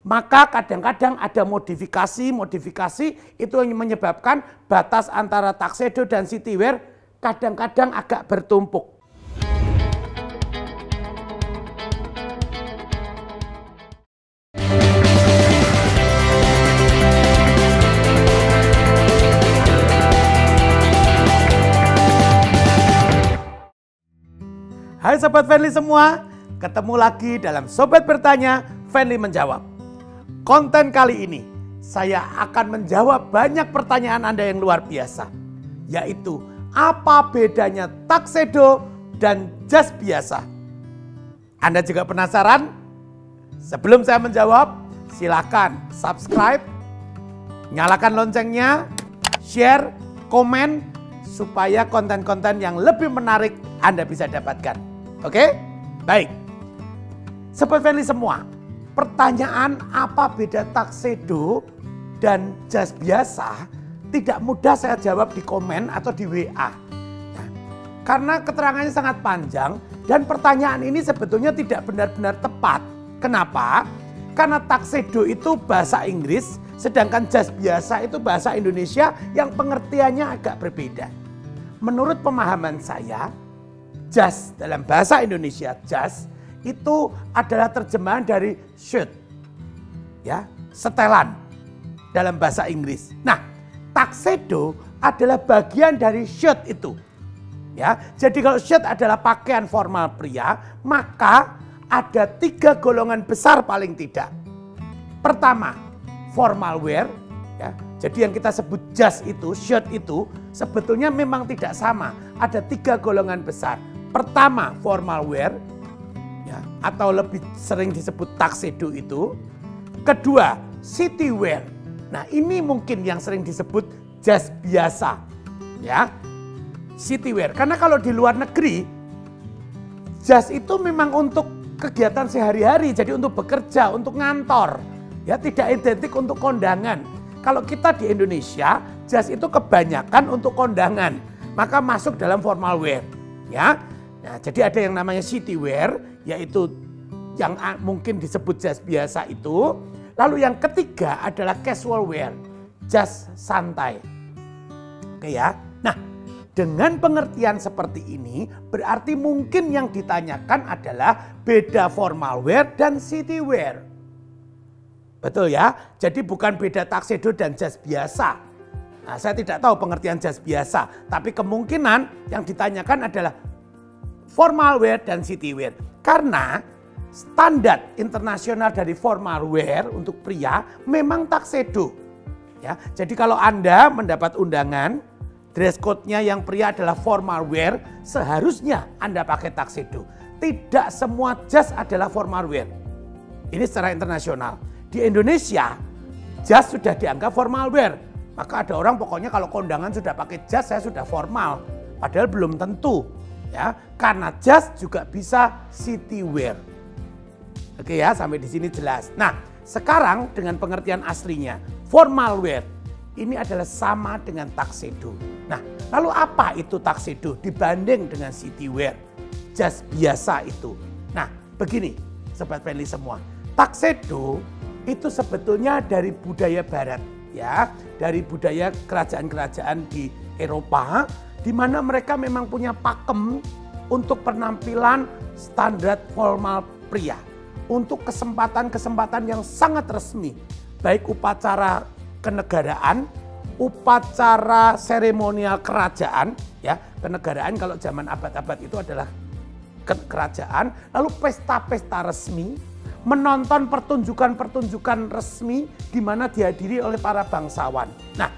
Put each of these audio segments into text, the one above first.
Maka kadang-kadang ada modifikasi itu yang menyebabkan batas antara tuxedo dan citywear kadang-kadang agak bertumpuk. Hai Sobat Fenly semua, ketemu lagi dalam Sobat Bertanya, Fenly Menjawab. Konten kali ini saya akan menjawab banyak pertanyaan Anda yang luar biasa. Yaitu apa bedanya tuxedo dan jas biasa? Anda juga penasaran? Sebelum saya menjawab, silakan subscribe, nyalakan loncengnya, share, komen, supaya konten-konten yang lebih menarik Anda bisa dapatkan. Oke? Baik. Sobat Fenly semua, pertanyaan apa beda tuxedo dan jas biasa tidak mudah saya jawab di komen atau di WA. Nah, karena keterangannya sangat panjang dan pertanyaan ini sebetulnya tidak benar-benar tepat. Kenapa? Karena tuxedo itu bahasa Inggris, sedangkan jas biasa itu bahasa Indonesia yang pengertiannya agak berbeda. Menurut pemahaman saya, jas dalam bahasa Indonesia, jas itu adalah terjemahan dari shirt, ya, setelan dalam bahasa Inggris. Nah, tuxedo adalah bagian dari shirt itu, ya. Jadi kalau shirt adalah pakaian formal pria, maka ada 3 golongan besar paling tidak. Pertama, formal wear, ya. Jadi yang kita sebut jas itu, shirt itu sebetulnya memang tidak sama. Ada 3 golongan besar. Pertama, formal wear, ya, atau lebih sering disebut tuxedo itu. Kedua, city wear. Nah, ini mungkin yang sering disebut jas biasa, ya. City wear. Karena kalau di luar negeri, jas itu memang untuk kegiatan sehari-hari, jadi untuk bekerja, untuk ngantor, ya, tidak identik untuk kondangan. Kalau kita di Indonesia, jas itu kebanyakan untuk kondangan, maka masuk dalam formal wear, ya. Nah, jadi ada yang namanya city wear, yaitu yang mungkin disebut jas biasa itu. Lalu yang ketiga adalah casual wear, jas santai. Oke ya. Nah, dengan pengertian seperti ini berarti mungkin yang ditanyakan adalah beda formal wear dan city wear. Betul ya? Jadi bukan beda tuxedo dan jas biasa. Nah, saya tidak tahu pengertian jas biasa, tapi kemungkinan yang ditanyakan adalah formal wear dan city wear. Karena standar internasional dari formal wear untuk pria memang tuxedo. Ya, jadi kalau Anda mendapat undangan, dress code-nya yang pria adalah formal wear, seharusnya Anda pakai tuxedo. Tidak semua jas adalah formal wear. Ini secara internasional. Di Indonesia, jas sudah dianggap formal wear. Maka ada orang pokoknya kalau kondangan sudah pakai jas, saya sudah formal. Padahal belum tentu. Ya, karena jas juga bisa city wear. Oke ya, sampai di sini jelas. Nah, sekarang dengan pengertian aslinya, formal wear ini adalah sama dengan tuxedo. Nah, lalu apa itu tuxedo dibanding dengan city wear, jas biasa itu? Nah, begini Sobat Fenly semua, tuxedo itu sebetulnya dari budaya barat, ya, dari budaya kerajaan-kerajaan di Eropa, di mana mereka memang punya pakem untuk penampilan standar formal pria. Untuk kesempatan-kesempatan yang sangat resmi. Baik upacara kenegaraan, upacara seremonial kerajaan. Ya, kenegaraan kalau zaman abad-abad itu adalah kerajaan. Lalu pesta-pesta resmi, menonton pertunjukan-pertunjukan resmi di mana dihadiri oleh para bangsawan. Nah,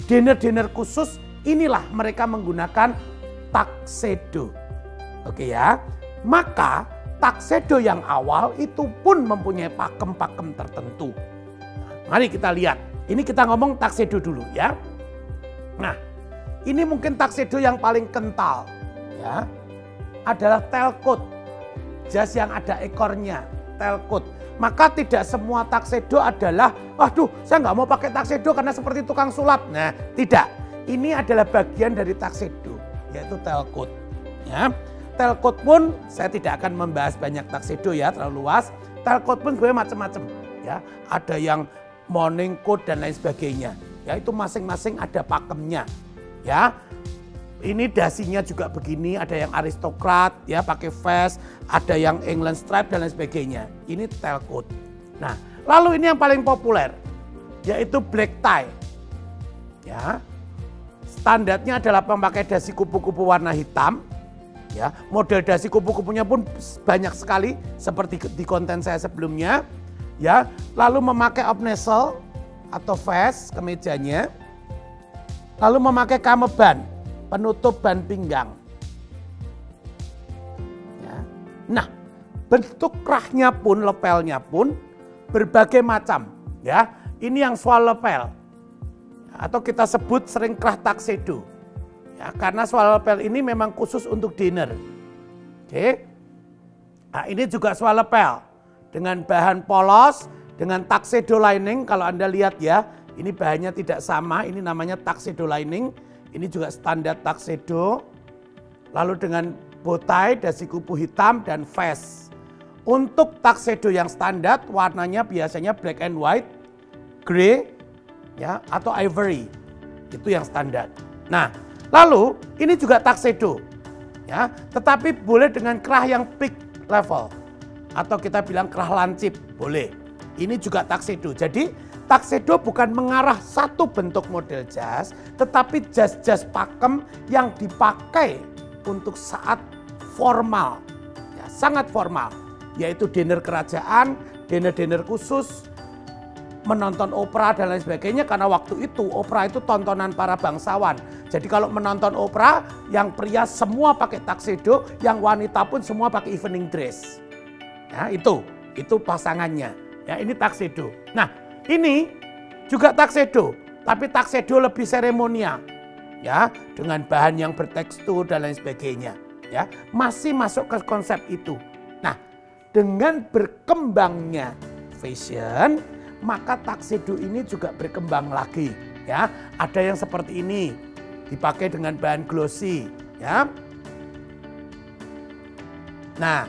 dinner-dinner khusus inilah mereka menggunakan tuxedo. Oke ya. Maka tuxedo yang awal itu pun mempunyai pakem-pakem tertentu. Mari kita lihat. Ini kita ngomong tuxedo dulu ya. Nah, ini mungkin tuxedo yang paling kental ya. Adalah tailcoat. Jas yang ada ekornya, tailcoat. Maka tidak semua tuxedo adalah, waduh saya nggak mau pakai tuxedo karena seperti tukang sulap. Nah, tidak. Ini adalah bagian dari tuxedo, yaitu tailcoat. Ya. Tailcoat pun saya tidak akan membahas banyak tuxedo ya, terlalu luas. Tailcoat pun gue macam-macam. ya, ada yang morning coat dan lain sebagainya. Ya, itu masing-masing ada pakemnya. Ya, ini dasinya juga begini, ada yang aristokrat, ya pakai vest, ada yang England stripe dan lain sebagainya. Ini tailcoat. Nah, lalu ini yang paling populer, yaitu black tie. Ya, standarnya adalah memakai dasi kupu-kupu warna hitam. Ya, model dasi kupu-kupunya pun banyak sekali seperti di konten saya sebelumnya. Ya, lalu memakai obnesel atau vest kemejanya. Lalu memakai kameban, penutup ban pinggang. Ya. Nah, bentuk krahnya pun, lepelnya pun berbagai macam. Ya, ini yang swallow lapel atau kita sebut sering krah tuxedo. Ya, karena swallow lapel ini memang khusus untuk dinner. Oke. Nah, ini juga swallow lapel dengan bahan polos, dengan tuxedo lining. Kalau Anda lihat ya, ini bahannya tidak sama. Ini namanya tuxedo lining. Ini juga standar tuxedo. Lalu dengan bow tie, dasi kupu hitam dan vest. Untuk tuxedo yang standar warnanya biasanya black and white, grey, ya atau ivory. Itu yang standar. Nah, lalu ini juga tuxedo, ya, tetapi boleh dengan kerah yang peak level atau kita bilang kerah lancip, boleh. Ini juga tuxedo. Jadi tuxedo bukan mengarah satu bentuk model jas, tetapi jas-jas pakem yang dipakai untuk saat formal, ya, sangat formal, yaitu dinner kerajaan, dinner khusus, menonton opera dan lain sebagainya, karena waktu itu opera itu tontonan para bangsawan. Jadi kalau menonton opera, yang pria semua pakai tuxedo, yang wanita pun semua pakai evening dress. Ya, itu pasangannya. Ya, ini tuxedo. Nah, ini juga tuxedo, tapi tuxedo lebih seremonial. Ya, dengan bahan yang bertekstur dan lain sebagainya. Ya, masih masuk ke konsep itu. Nah, dengan berkembangnya fashion, maka tuxedo ini juga berkembang lagi, ya. Ada yang seperti ini, dipakai dengan bahan glossy, ya. Nah,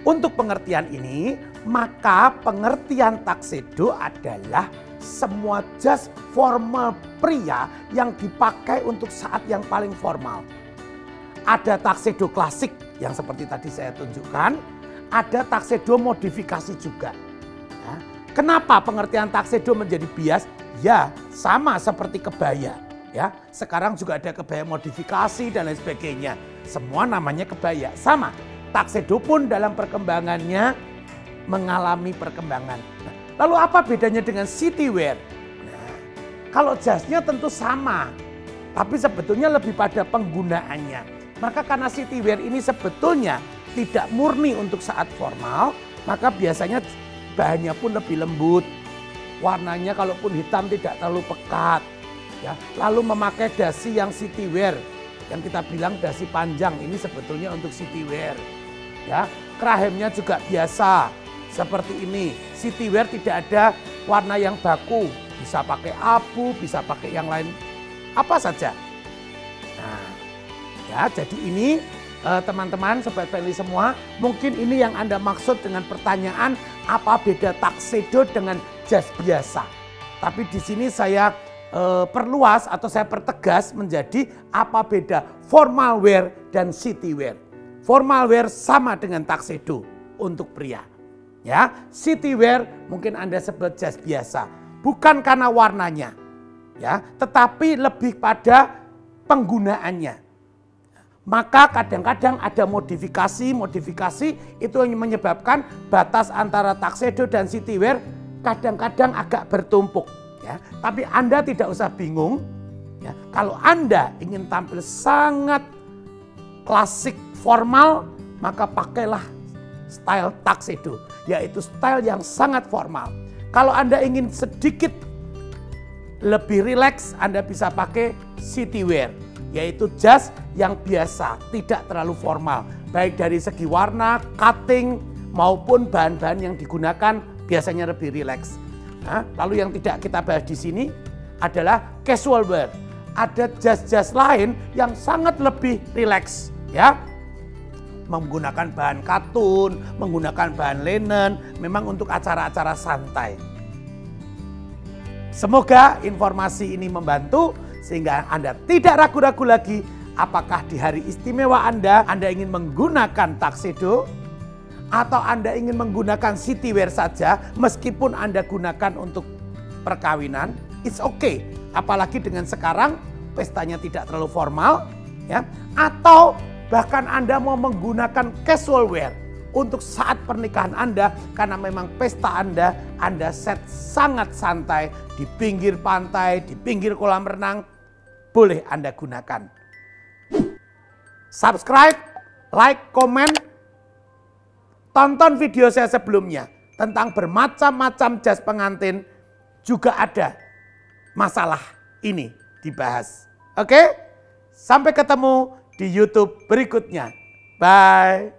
untuk pengertian ini, maka pengertian tuxedo adalah semua jas formal pria yang dipakai untuk saat yang paling formal. Ada tuxedo klasik yang seperti tadi saya tunjukkan, ada tuxedo modifikasi juga. Kenapa pengertian tuxedo menjadi bias? Ya, sama seperti kebaya. Ya, sekarang juga ada kebaya modifikasi dan lain sebagainya. Semua namanya kebaya, sama. Tuxedo pun dalam perkembangannya mengalami perkembangan. Nah, lalu apa bedanya dengan city wear? Nah, kalau jasnya tentu sama, tapi sebetulnya lebih pada penggunaannya. Maka karena city wear ini sebetulnya tidak murni untuk saat formal, maka biasanya bahannya pun lebih lembut, warnanya kalaupun hitam tidak terlalu pekat, ya. Lalu memakai dasi yang city wear, yang kita bilang dasi panjang, ini sebetulnya untuk city wear, ya. Kerahemnya juga biasa seperti ini. City wear tidak ada warna yang baku, bisa pakai abu, bisa pakai yang lain, apa saja. Nah, ya, jadi ini teman-teman, sobat Feli semua, mungkin ini yang Anda maksud dengan pertanyaan apa beda tuxedo dengan jas biasa. Tapi di sini saya perluas atau saya pertegas menjadi apa beda formal wear dan city wear. Formal wear sama dengan tuxedo untuk pria. Ya, city wear mungkin Anda sebut jas biasa, bukan karena warnanya, ya, tetapi lebih pada penggunaannya. Maka kadang-kadang ada modifikasi itu yang menyebabkan batas antara tuxedo dan city wear kadang-kadang agak bertumpuk. Ya. Tapi Anda tidak usah bingung. Ya. Kalau Anda ingin tampil sangat klasik formal, maka pakailah style tuxedo, yaitu style yang sangat formal. Kalau Anda ingin sedikit lebih rileks, Anda bisa pakai city wear, yaitu jas yang biasa, tidak terlalu formal. Baik dari segi warna, cutting, maupun bahan-bahan yang digunakan biasanya lebih rileks. Nah, lalu yang tidak kita bahas di sini adalah casual wear. Ada jas-jas lain yang sangat lebih rileks, ya. menggunakan bahan katun, menggunakan bahan linen, memang untuk acara-acara santai. Semoga informasi ini membantu sehingga Anda tidak ragu-ragu lagi apakah di hari istimewa Anda ingin menggunakan tuxedo atau Anda ingin menggunakan city wear saja meskipun Anda gunakan untuk perkawinan, it's okay. Apalagi dengan sekarang pestanya tidak terlalu formal, ya. Atau bahkan Anda mau menggunakan casual wear untuk saat pernikahan Anda karena memang pesta Anda set sangat santai di pinggir pantai, di pinggir kolam renang, boleh Anda gunakan. Subscribe, like, komen, tonton video saya sebelumnya tentang bermacam-macam jas pengantin, juga ada masalah ini dibahas. Oke? Sampai ketemu di YouTube berikutnya. Bye.